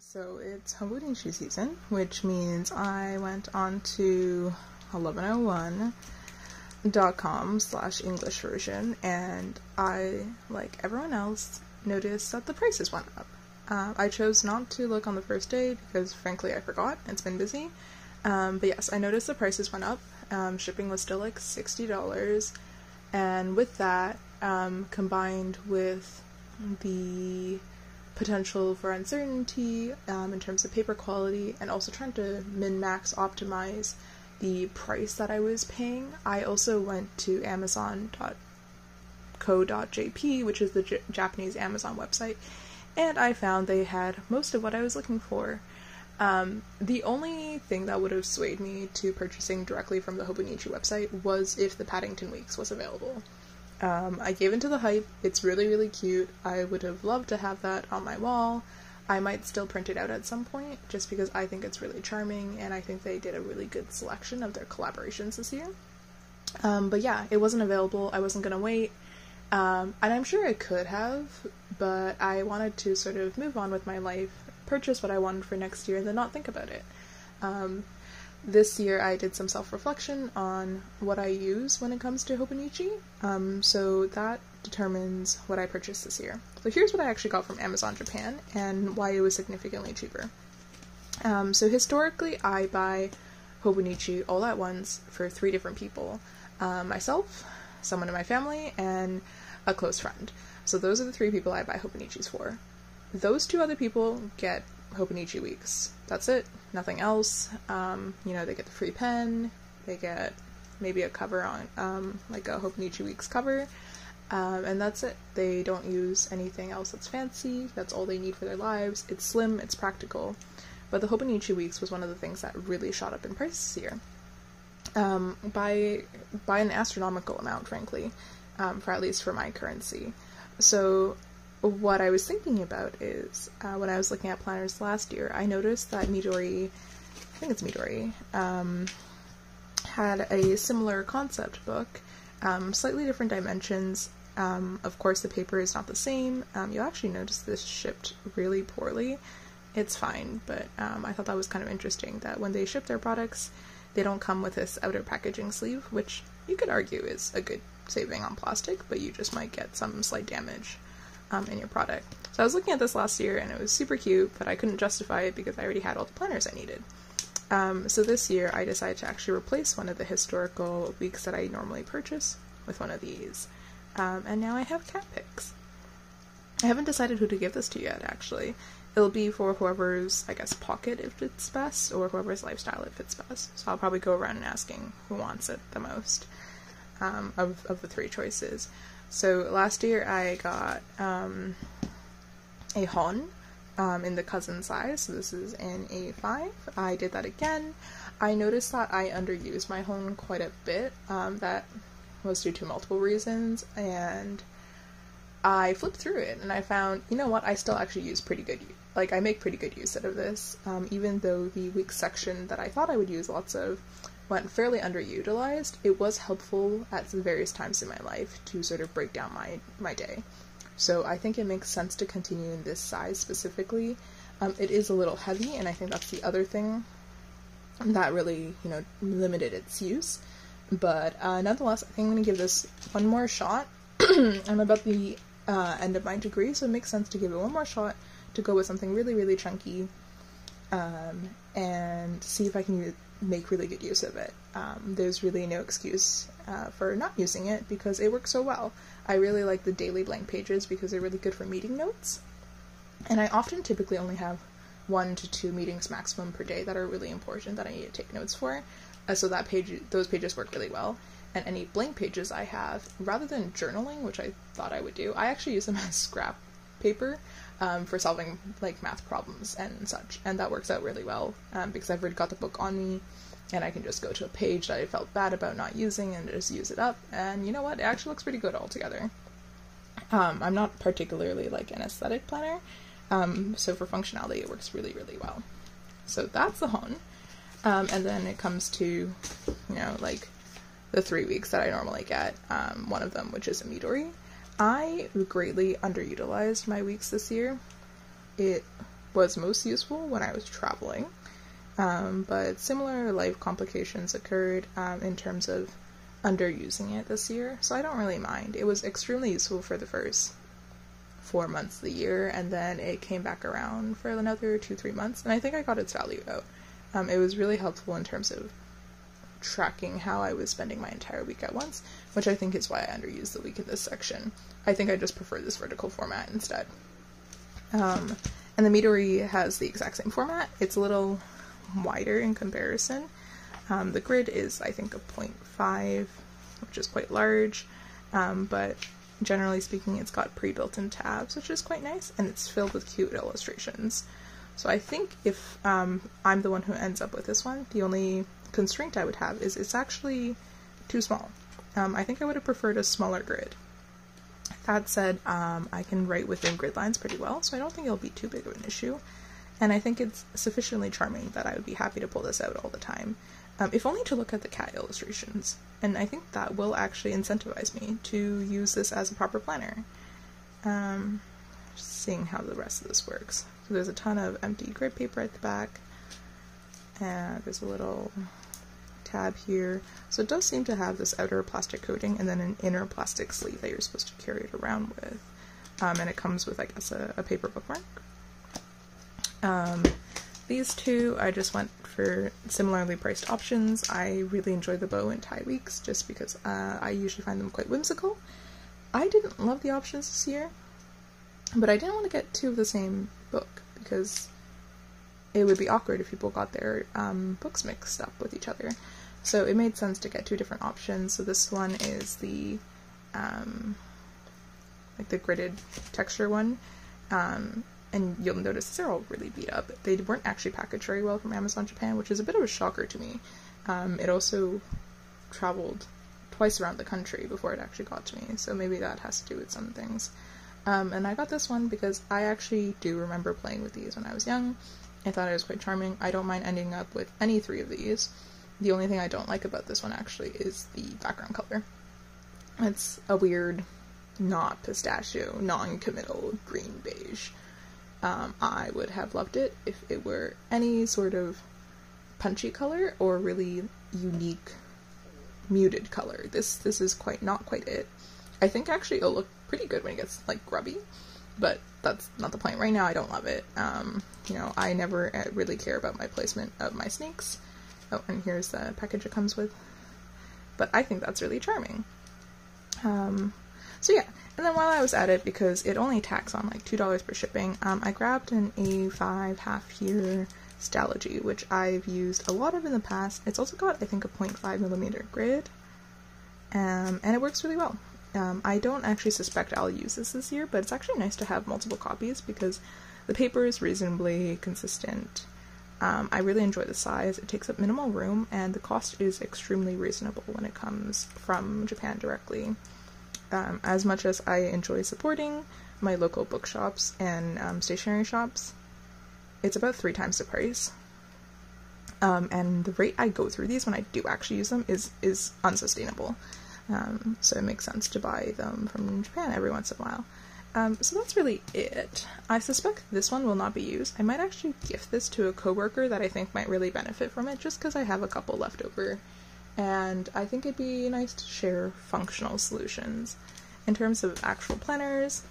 So it's Hobonichi season, which means I went on to 1101.com/English version, and I, like everyone else, noticed that the prices went up. I chose not to look on the first day because, frankly, I forgot. It's been busy. But yes, I noticed the prices went up. Shipping was still like $60, and with that, combined with the potential for uncertainty in terms of paper quality, and also trying to min-max optimize the price that I was paying, I also went to Amazon.co.jp, which is the Japanese Amazon website, and I found they had most of what I was looking for. The only thing that would have swayed me to purchasing directly from the Hobonichi website was if the Paddington Weeks was available. I gave into the hype. It's really, really cute. I would have loved to have that on my wall. I might still print it out at some point, just because I think it's really charming, and I think they did a really good selection of their collaborations this year. But yeah, it wasn't available. I wasn't gonna wait. And I'm sure I could have, but I wanted to sort of move on with my life, purchase what I wanted for next year, and then not think about it. This year I did some self-reflection on what I use when it comes to Hobonichi, so that determines what I purchased this year. So here's what I actually got from Amazon Japan, and why it was significantly cheaper. So historically I buy Hobonichi all at once for 3 different people. Myself, someone in my family, and a close friend. So those are the 3 people I buy Hobonichis for. Those 2 other people get Hobonichi weeks. That's it. Nothing else. They get the free pen, they get maybe a cover on, like a Hobonichi Weeks cover, and that's it. They don't use anything else that's fancy. That's all they need for their lives. It's slim, it's practical. But the Hobonichi Weeks was one of the things that really shot up in price this year. By an astronomical amount, frankly, for at least for my currency. So what I was thinking about is, when I was looking at planners last year, I noticed that Midori, I think it's Midori, had a similar concept book, slightly different dimensions. Of course the paper is not the same. You'll actually notice this shipped really poorly. It's fine, but I thought that was kind of interesting that when they ship their products, they don't come with this outer packaging sleeve, which you could argue is a good saving on plastic, but you just might get some slight damage in your product. So I was looking at this last year and it was super cute, but I couldn't justify it because I already had all the planners I needed. So this year I decided to actually replace one of the historical weeks that I normally purchase with one of these. And now I have cat pics. I haven't decided who to give this to yet, actually. It'll be for whoever's, I guess, pocket it fits best, or whoever's lifestyle it fits best. So I'll probably go around and asking who wants it the most, of the 3 choices. So last year I got a hon in the cousin size, so this is an A5. I did that again. I noticed that I underused my hon quite a bit. That was due to multiple reasons, and I flipped through it and I found, you know what, I still actually use pretty good, I make pretty good use out of this, even though the week section that I thought I would use lots of went fairly underutilized. It was helpful at various times in my life to sort of break down my day. So I think it makes sense to continue in this size specifically. It is a little heavy, and I think that's the other thing that really, limited its use. But nonetheless, I think I'm going to give this one more shot. I'm about the end of my degree, so it makes sense to give it one more shot to go with something really, really chunky, and see if I can make really good use of it. There's really no excuse for not using it because it works so well. I really like the daily blank pages because they're really good for meeting notes, and I often typically only have 1 to 2 meetings maximum per day that are really important that I need to take notes for, so those pages work really well. And any blank pages I have, rather than journaling, which I thought I would do, I actually use them as scrap paper for solving math problems and such, and that works out really well because I've already got the book on me, and I can just go to a page that I felt bad about not using and just use it up, and you know what, it actually looks pretty good altogether. I'm not particularly an aesthetic planner, so for functionality it works really, really well. So that's the hon, and then it comes to, the 3 weeks that I normally get, one of them which is a Midori. I greatly underutilized my weeks this year. It was most useful when I was traveling, but similar life complications occurred in terms of underusing it this year, so I don't really mind. It was extremely useful for the first 4 months of the year, and then it came back around for another 2-3 months, and I think I got its value out. It was really helpful in terms of tracking how I was spending my entire week at once, which I think is why I underused the week in this section. I think I just prefer this vertical format instead. And the Midori has the exact same format. It's a little wider in comparison. The grid is, I think, a 0.5, which is quite large, but generally speaking, it's got pre-built-in tabs, which is quite nice, and it's filled with cute illustrations. So I think if I'm the one who ends up with this one, the only constraint I would have is it's actually too small. I think I would have preferred a smaller grid. That said, I can write within grid lines pretty well, so I don't think it'll be too big of an issue. And I think it's sufficiently charming that I would be happy to pull this out all the time, if only to look at the cat illustrations. And I think that will actually incentivize me to use this as a proper planner. Just seeing how the rest of this works. So there's a ton of empty grid paper at the back, and there's a little tab here. So it does seem to have this outer plastic coating and then an inner plastic sleeve that you're supposed to carry it around with. And it comes with, I guess, a paper bookmark. These two, I just went for similarly priced options. I really enjoy the bow and tie weeks just because I usually find them quite whimsical. I didn't love the options this year, but I didn't want to get two of the same book because it would be awkward if people got their books mixed up with each other. So it made sense to get two different options. So this one is the like the gridded texture one, and you'll notice they're all really beat up. They weren't actually packaged very well from Amazon Japan, which is a bit of a shocker to me. It also traveled twice around the country before it actually got to me, so maybe that has to do with some things. And I got this one because I actually do remember playing with these when I was young. I thought it was quite charming. I don't mind ending up with any three of these. The only thing I don't like about this one actually is the background color. It's a weird, not pistachio, non-committal green beige. I would have loved it if it were any sort of punchy color or really unique muted color. This is not quite it. I think actually it'll look pretty good when it gets like grubby, but that's not the point. Right now I don't love it. You know, I never really care about my placement of my snakes. Oh, and here's the package it comes with. But I think that's really charming. So yeah, and then while I was at it, because it only tacks on like $2 per shipping, I grabbed an A5 half-year Stalogy, which I've used a lot of in the past. It's also got, I think, a 0.5mm grid, and it works really well. I don't actually suspect I'll use this year, but it's actually nice to have multiple copies because the paper is reasonably consistent. I really enjoy the size. It takes up minimal room, and the cost is extremely reasonable when it comes from Japan directly. As much as I enjoy supporting my local bookshops and stationery shops, it's about 3 times the price. And the rate I go through these when I do actually use them is unsustainable. So it makes sense to buy them from Japan every once in a while. So that's really it. I suspect this one will not be used. I might actually gift this to a coworker that I think might really benefit from it, just because I have a couple left over. And I think it'd be nice to share functional solutions. In terms of actual planners,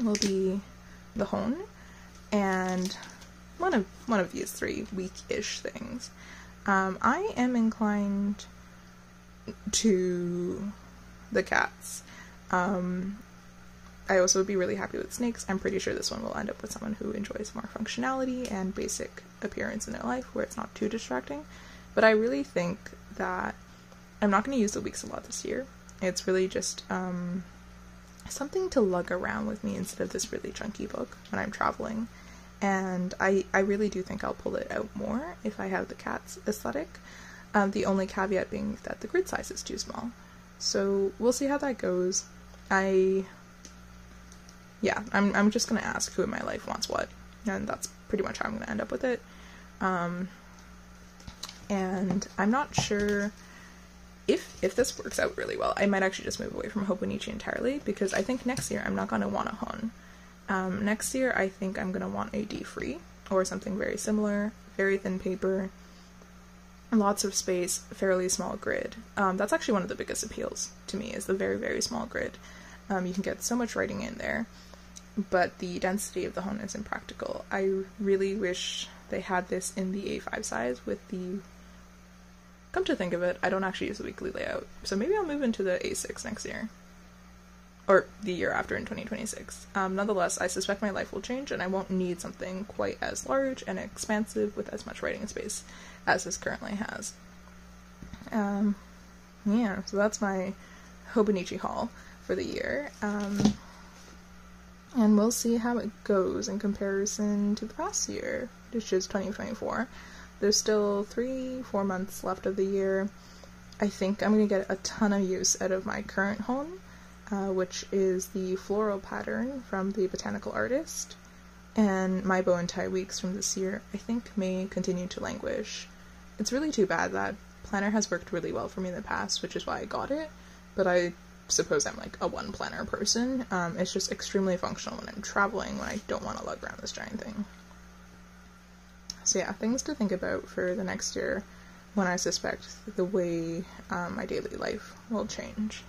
will be the Hone, and one of these 3 week-ish things. I am inclined to the cats. I also would be really happy with snakes. I'm pretty sure this one will end up with someone who enjoys more functionality and basic appearance in their life, where it's not too distracting. But I really think that I'm not going to use the weeks a lot this year. It's really just something to lug around with me instead of this really chunky book when I'm traveling. And I really do think I'll pull it out more if I have the cat's aesthetic. The only caveat being that the grid size is too small. So we'll see how that goes. I'm just going to ask who in my life wants what, and that's pretty much how I'm going to end up with it. And I'm not sure if this works out really well. I might actually just move away from Hobonichi entirely, because I think next year I'm not going to want a Hon. Next year, I think I'm going to want a D-free, or something very similar, very thin paper, lots of space, fairly small grid. That's actually one of the biggest appeals to me, is the very, very small grid. You can get so much writing in there, but the density of the Hone is impractical. I really wish they had this in the A5 size with the... Come to think of it, I don't actually use the weekly layout, so maybe I'll move into the A6 next year. Or the year after, in 2026. Nonetheless, I suspect my life will change, and I won't need something quite as large and expansive with as much writing space as this currently has. Yeah, so that's my Hobonichi haul for the year. And we'll see how it goes in comparison to the past year, which is 2024. There's still 3-4 months left of the year. I think I'm going to get a ton of use out of my current Hone, which is the floral pattern from the Botanical Artist, and my bow and tie weeks from this year I think may continue to languish. It's really too bad. That planner has worked really well for me in the past, which is why I got it, but I suppose I'm like a one planner person. It's just extremely functional when I'm traveling, when I don't want to lug around this giant thing. So yeah, things to think about for the next year, when I suspect the way my daily life will change.